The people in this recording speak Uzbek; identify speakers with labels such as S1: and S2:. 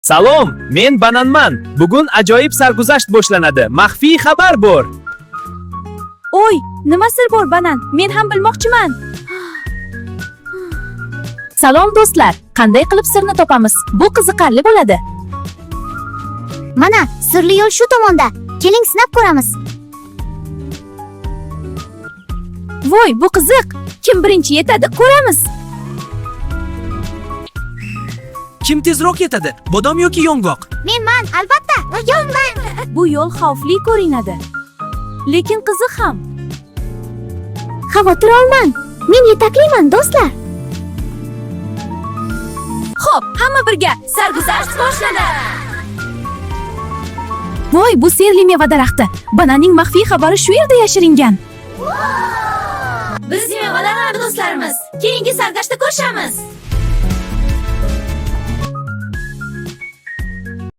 S1: Salom, men Bananman. Bugun ajoyib sarguzasht boshlanadi. Maxfiy xabar bor.
S2: Oy, nima sir bor Banan? Men ham bilmoqchiman. Salom do'stlar, qanday qilib sirni topamiz? Bu qiziqarli bo'ladi.
S3: Mana, sirli yo'l shu tomonda. Keling sinab ko'ramiz.
S2: Voy, bu qiziq. Kim birinchi yetadi, ko'ramiz.
S4: Kim tezroq yetadi? Bodom yoki yong'oq?
S3: Menman, albatta. Yonman.
S2: Bu yo'l xavfli ko'rinadi. Lekin qiziq ham.
S3: Xavotir olmang. Men yetakliman, do'stlar.
S2: Xo'p, hamma birga sarguzasht boshlanadi. Voy, bu sirli meva daraxti. Bananning maxfiy xabari shu yerda yashiringan. Bizning mevalar do'stlarimiz. Keyingi sarguzashtda ko'rishamiz.